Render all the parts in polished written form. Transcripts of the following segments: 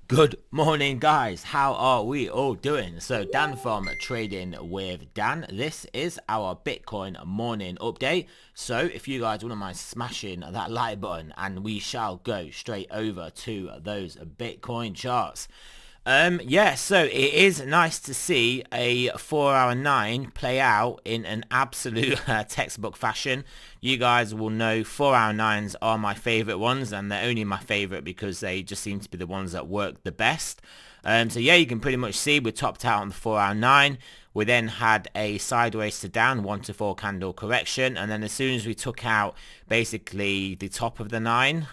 Good morning, guys. How are we all doing? So Dan from Trading with Dan. This is our Bitcoin morning update. So if you guys wouldn't mind smashing that like button, and we shall go straight over to those Bitcoin charts. Yeah, so it is nice to see a 4-hour 9 play out in an absolute textbook fashion. You guys will know 4-hour 9s are my favorite ones, and they're only my favorite because they just seem to be the ones that work the best. So yeah, you can pretty much see we topped out on the 4-hour 9. We then had a sideways to down 1 to 4 candle correction, and then as soon as we took out basically the top of the 9,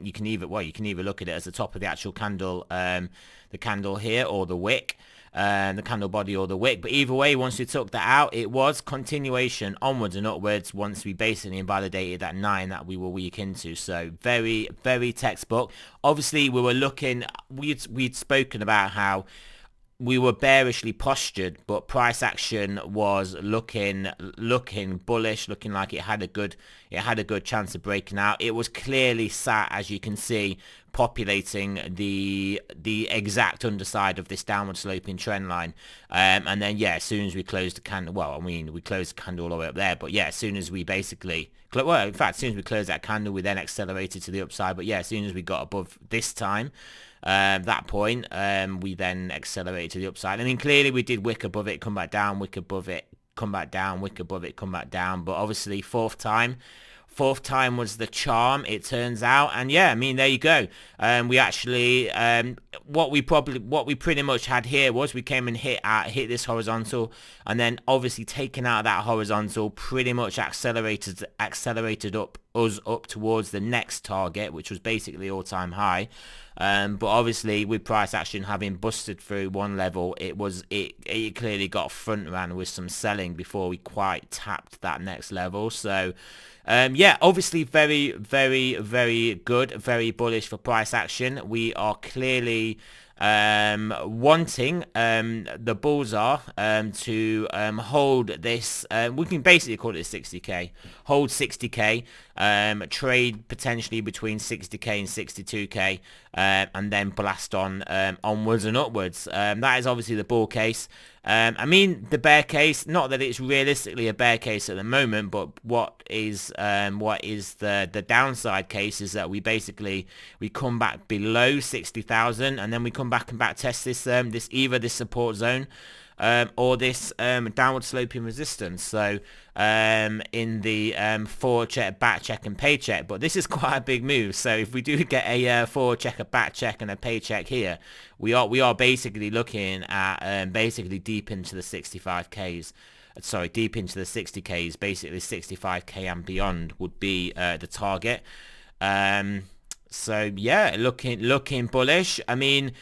you can either look at it as the top of the actual candle, the candle here, or the wick, the candle body or the wick. But either way, once we took that out, it was continuation onwards and upwards once we basically invalidated that 9 that we were weak into. So very, very textbook. Obviously, we were looking, we'd spoken about how we were bearishly postured, but price action was looking bullish, looking like it had a good chance of breaking out. It was clearly sat, as you can see, populating the exact underside of this downward sloping trend line. And then yeah, as soon as we closed the candle, well, I mean, we closed the candle all the way up there, but yeah, as soon as we basically, well, in fact, as soon as we closed that candle, we then accelerated to the upside. But yeah, as soon as we got above this time, that point, we then accelerated to the upside. I mean, clearly we did wick above it, come back down, wick above it, come back down, wick above it, come back down. But obviously fourth time was the charm, it turns out. And yeah, I mean, there you go. We actually, what we pretty much had here was we came and hit this horizontal, and then obviously taking out that horizontal pretty much accelerated us up towards the next target, which was basically all-time high. But obviously with price action having busted through one level, it clearly got front ran with some selling before we quite tapped that next level. So yeah, obviously very, very, very good, very bullish for price action. We are clearly wanting, the bulls are, to hold this, we can basically call it 60k, hold 60k, trade potentially between 60k and 62k, and then blast on onwards and upwards. That is obviously the bull case. I mean, the bear case, not that it's realistically a bear case at the moment, but what is the downside case is that we come back below 60,000, and then we come back and back test this either this support zone or this downward sloping resistance. So in the forward check, back check, and pay check. But this is quite a big move. So if we do get a forward check, a back check, and a pay check here, we are basically looking at basically deep into the 65Ks. Sorry, deep into the 60Ks. Basically 65K and beyond would be the target. So yeah, looking bullish. I mean,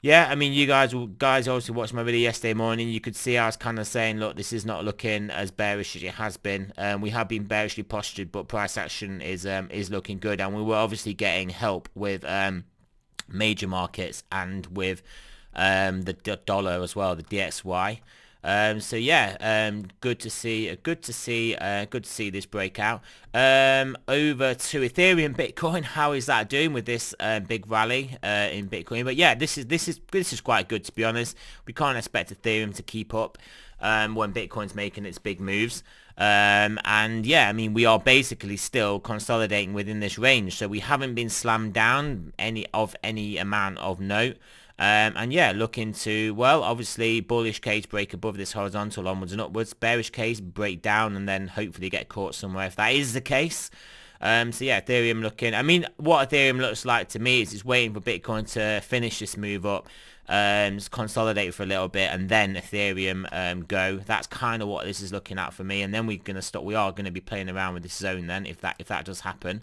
yeah, I mean, you guys obviously watched my video yesterday morning. You could see I was kind of saying, look, this is not looking as bearish as it has been. We have been bearishly postured, but price action is looking good, and we were obviously getting help with major markets and with the dollar as well, the DXY. So yeah, good to see this breakout. Over to Ethereum, Bitcoin. How is that doing with this big rally in Bitcoin? But yeah, this is quite good, to be honest. We can't expect Ethereum to keep up when Bitcoin's making its big moves. And yeah, I mean, we are basically still consolidating within this range, so we haven't been slammed down any amount of note. And yeah, looking to, well, obviously bullish case break above this horizontal onwards and upwards, bearish case break down and then hopefully get caught somewhere if that is the case. So yeah, Ethereum looking, I mean, what Ethereum looks like to me is it's waiting for Bitcoin to finish this move up, just consolidate for a little bit, and then Ethereum go. That's kind of what this is looking at for me. And then we are going to be playing around with this zone then, if that does happen.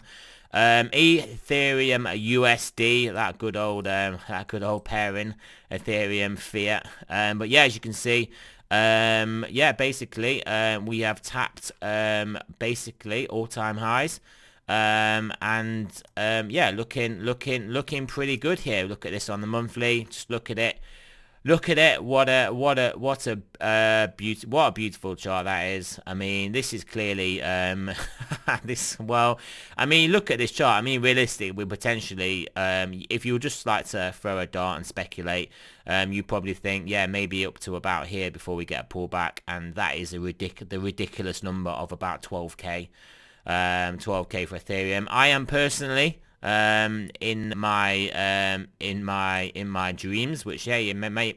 Ethereum USD, that good old pairing, Ethereum fiat. But yeah, as you can see, yeah, basically we have tapped basically all-time highs. And yeah, looking pretty good here. Look at this on the monthly, just look at it. Look at it. What a beautiful chart that is. I mean, this is clearly well, I mean, look at this chart. I mean, realistically, we potentially if you would just like to throw a dart and speculate, you probably think, yeah, maybe up to about here before we get a pullback, and that is the ridiculous number of about 12k. 12k for Ethereum. I am personally in my dreams, which yeah, may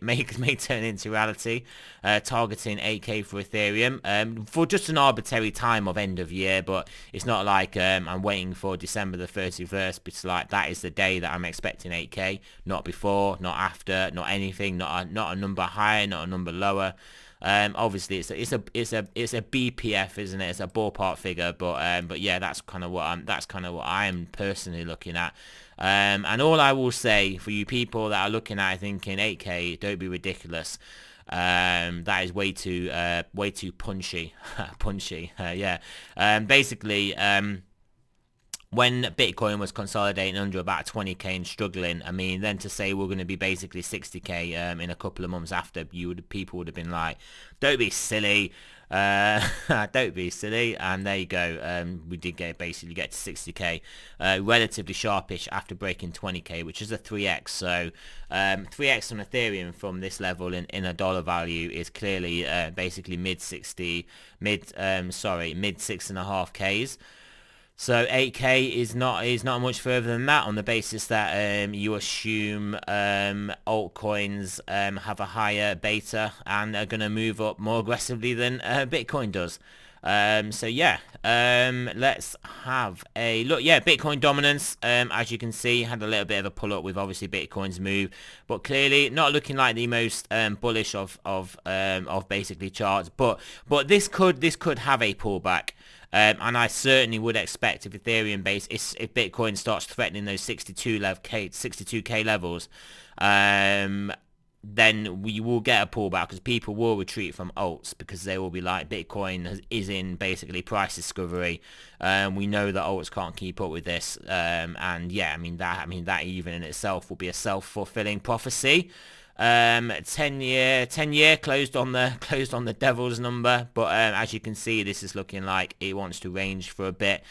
turn into reality, targeting 8k for Ethereum for just an arbitrary time of end of year. But it's not like I'm waiting for December the 31st. It's like that is the day that I'm expecting 8k, not before, not after, not anything, not a number higher, not a number lower. Obviously it's a BPF, isn't it? It's a ballpark figure, but yeah, that's kind of what I am personally looking at. And all I will say for you people that are looking at it thinking 8k, don't be ridiculous. That is way too punchy. Yeah. Basically, when Bitcoin was consolidating under about 20k and struggling, I mean, then to say we're going to be basically 60k in a couple of months after, people would have been like, don't be silly, don't be silly. And there you go. We did basically get to 60k, relatively sharpish after breaking 20k, which is a 3x. So 3x on Ethereum from this level in a dollar value is clearly basically mid 6.5Ks. So 8k is not much further than that, on the basis that you assume altcoins have a higher beta and are going to move up more aggressively than Bitcoin does. So yeah, let's have a look. Yeah, Bitcoin dominance, as you can see, had a little bit of a pull up with obviously Bitcoin's move, but clearly not looking like the most bullish of basically charts. But this could have a pullback. And I certainly would expect if Ethereum base, if Bitcoin starts threatening those 62k levels, then we will get a pullback, because people will retreat from alts, because they will be like, Bitcoin is in basically price discovery. We know that alts can't keep up with this, and yeah, I mean that even in itself will be a self-fulfilling prophecy. 10 year closed on the devil's number, but as you can see, this is looking like it wants to range for a bit,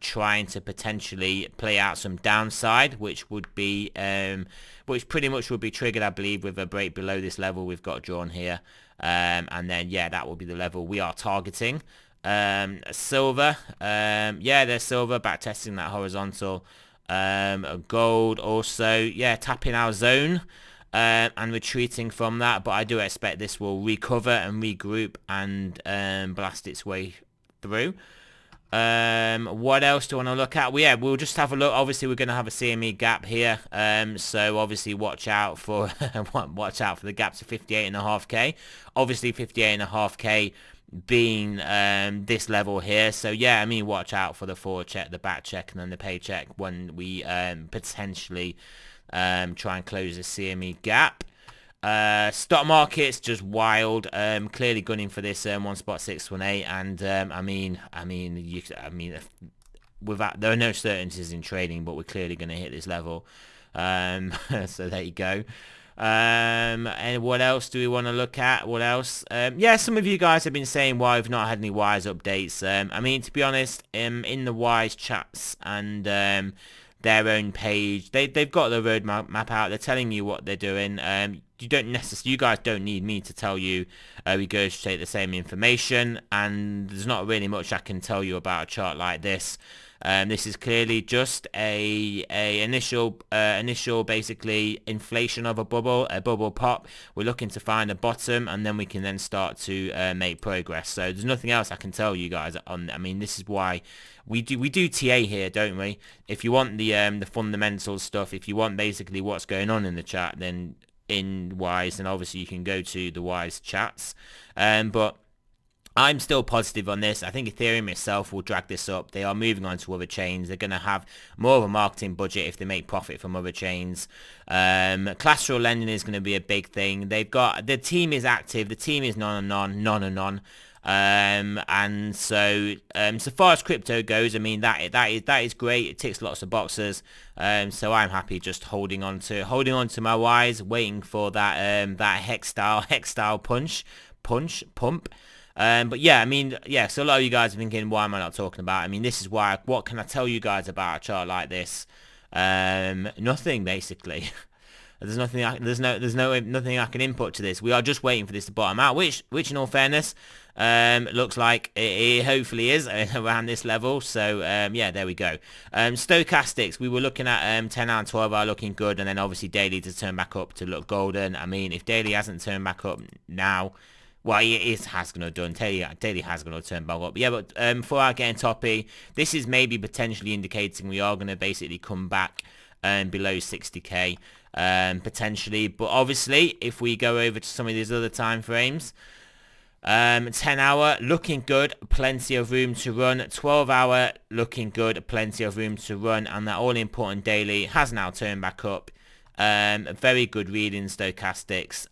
trying to potentially play out some downside, which would be which pretty much would be triggered, I believe, with a break below this level we've got drawn here, and then yeah, that will be the level we are targeting. Silver, yeah, there's silver back testing that horizontal. Gold also, yeah, tapping our zone and retreating from that, but I do expect this will recover and regroup and blast its way through. What else do I want to look at? Well, yeah, we'll just have a look. Obviously, we're going to have a CME gap here, so obviously watch out for the gap to 58.5k. Obviously 58.5k being this level here, so yeah, I mean, watch out for the forward check, the back check, and then the pay check when we potentially try and close the CME gap. Stock market's just wild, clearly gunning for this 1.618, and I mean without, there are no certainties in trading, but we're clearly going to hit this level. So there you go. And what else do we want to look at? What else? Yeah, some of you guys have been saying why we've not had any Wise updates. I mean, to be honest, in the Wise chats and their own page, they've got the roadmap out. They're telling you what they're doing. You guys don't need me to tell you. Regurgitate the same information, and there's not really much I can tell you about a chart like this. This is clearly just a initial basically inflation of a bubble pop. We're looking to find a bottom, and then we can then start to make progress. So there's nothing else I can tell you guys on. I mean, this is why we do TA here, don't we? If you want the fundamental stuff, if you want basically what's going on in the chat, then in Wise, then obviously you can go to the Wise chats. But I'm still positive on this. I think Ethereum itself will drag this up. They are moving on to other chains. They're going to have more of a marketing budget if they make profit from other chains. Collateral lending is going to be a big thing. The team is active. The team is non. And so so far as crypto goes, I mean that is great. It ticks lots of boxes. So I'm happy just holding on to my Ys, waiting for that that hex style pump. But yeah, I mean, yeah, so a lot of you guys are thinking, why am I not talking about it? I mean, this is why, what can I tell you guys about a chart like this? Nothing, basically. There's nothing nothing I can input to this. We are just waiting for this to bottom out, which in all fairness, looks like it hopefully is around this level. So yeah, there we go. Stochastics, we were looking at 10 hour and 12 hour looking good, and then obviously daily to turn back up to look golden. I mean, if daily hasn't turned back up now, well, it has going to done. Daily has going to turn back up. Yeah, but before I get in toppy, this is maybe potentially indicating we are going to basically come back below 60k. Potentially, but obviously if we go over to some of these other time frames, 10 hour looking good, plenty of room to run. 12 hour looking good, plenty of room to run, and that all important daily has now turned back up. A very good read in stochastics.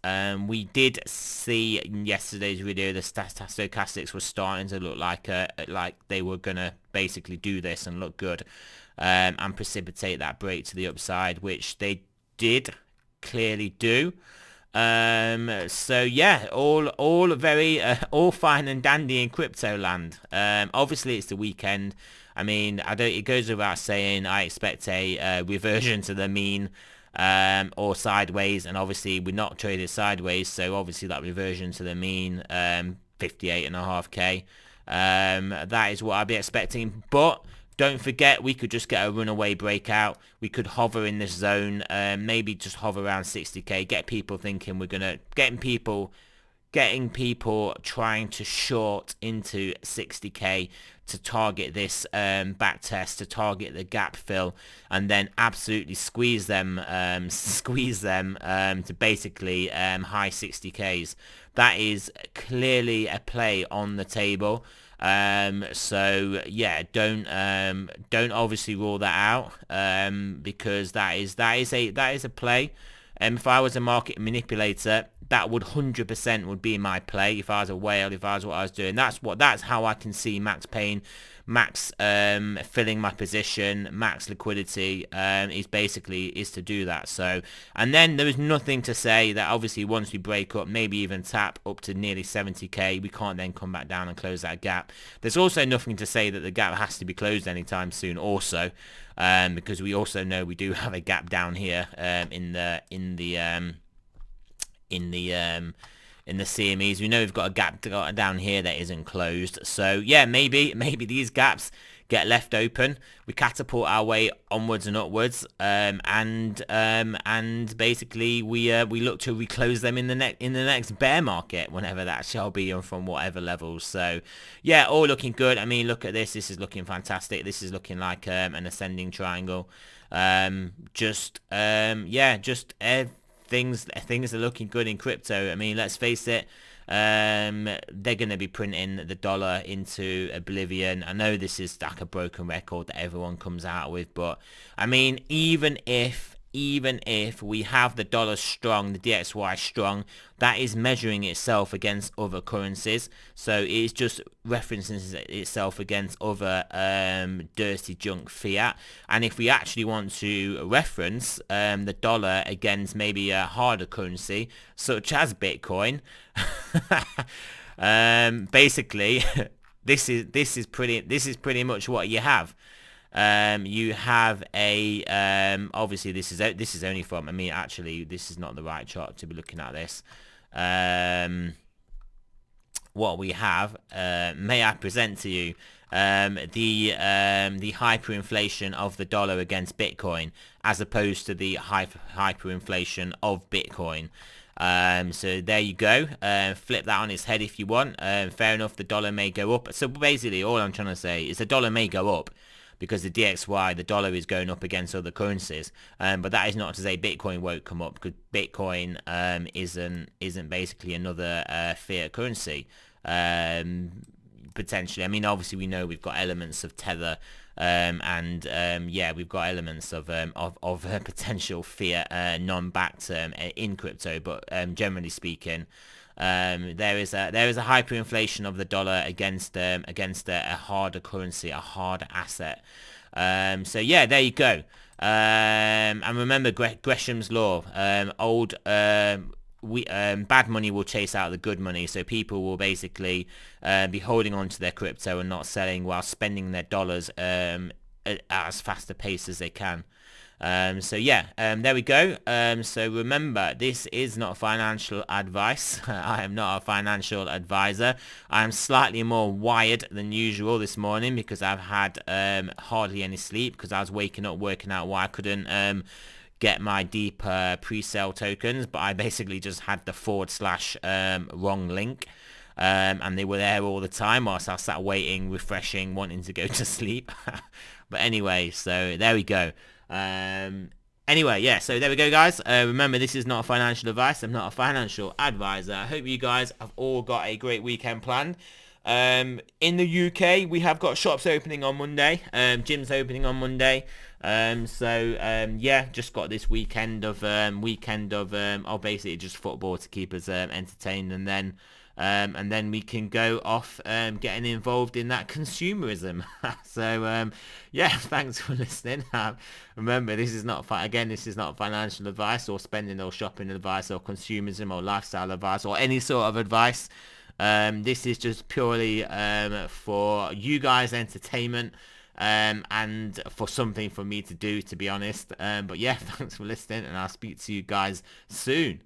We did see in yesterday's video the stochastics were starting to look like they were gonna basically do this and look good, and precipitate that break to the upside, which they did clearly do. So yeah, all very all fine and dandy in crypto land. Obviously it's the weekend. I mean, it goes without saying, I expect a reversion to the mean, or sideways, and obviously we're not traded sideways, so obviously that reversion to the mean, 58.5k, that is what I'd be expecting. But don't forget, we could just get a runaway breakout. We could hover in this zone, maybe just hover around 60k, get people thinking we're gonna, getting people trying to short into 60k to target this back test, to target the gap fill, and then absolutely squeeze them to basically high 60ks. That is clearly a play on the table. So yeah, don't obviously rule that out, because that is a play. If I was a market manipulator, that would 100% would be my play. If I was a whale, if I was what I was doing, that's how I can see Max Payne, Max filling my position, max liquidity, is to do that. So, and then there is nothing to say that obviously once we break up, maybe even tap up to nearly 70k, we can't then come back down and close that gap. There's also nothing to say that the gap has to be closed anytime soon also, because we also know we do have a gap down here in the CMEs. We know we've got a gap down here that isn't closed. So yeah, maybe these gaps get left open. We catapult our way onwards and upwards, and basically we look to reclose them in the next bear market, whenever that shall be, and from whatever levels. So yeah, all looking good. I mean, look at this. This is looking fantastic. This is looking like an ascending triangle. Things are looking good in crypto. I mean, let's face it, they're going to be printing the dollar into oblivion. I know this is like a broken record that everyone comes out with, but I mean, even if we have the dollar strong, the DXY strong, that is measuring itself against other currencies. So it's just referencing itself against other dirty junk fiat. And if we actually want to reference the dollar against maybe a harder currency such as Bitcoin, basically this is pretty much what you have. You have a obviously this is only from, I mean, actually this is not the right chart to be looking at this. What we have, may I present to you the hyperinflation of the dollar against Bitcoin, as opposed to the hyperinflation of Bitcoin. So there you go. Flip that on its head if you want. Fair enough, the dollar may go up. So basically all I'm trying to say is the dollar may go up, because the DXY, the dollar, is going up against other currencies, but that is not to say Bitcoin won't come up, because Bitcoin isn't basically another fiat currency, potentially. I mean, obviously we know we've got elements of tether, and yeah, we've got elements of potential fiat non-backed in crypto, but generally speaking, There is a hyperinflation of the dollar against a harder currency, a harder asset. So yeah, there you go. And remember Gresham's law. Bad money will chase out the good money, so people will basically be holding on to their crypto and not selling while spending their dollars at as fast a pace as they can. So yeah, there we go. So remember, this is not financial advice. I am not a financial advisor. I am slightly more wired than usual this morning because I've had hardly any sleep because I was waking up working out why I couldn't get my deep pre-sale tokens, but I basically just had the / wrong link. And they were there all the time whilst I sat waiting, refreshing, wanting to go to sleep. But anyway, so there we go. Anyway, yeah, so there we go, guys. Remember, this is not financial advice. I'm not a financial advisor. I hope you guys have all got a great weekend planned. In the UK, we have got shops opening on Monday. Gyms opening on Monday. Yeah, just got this weekend of basically just football to keep us entertained, and then we can go off getting involved in that consumerism. So yeah, thanks for listening. Remember, this is not financial advice or spending or shopping advice or consumerism or lifestyle advice or any sort of advice. This is just purely for you guys' entertainment and for something for me to do, to be honest. But yeah, thanks for listening, and I'll speak to you guys soon.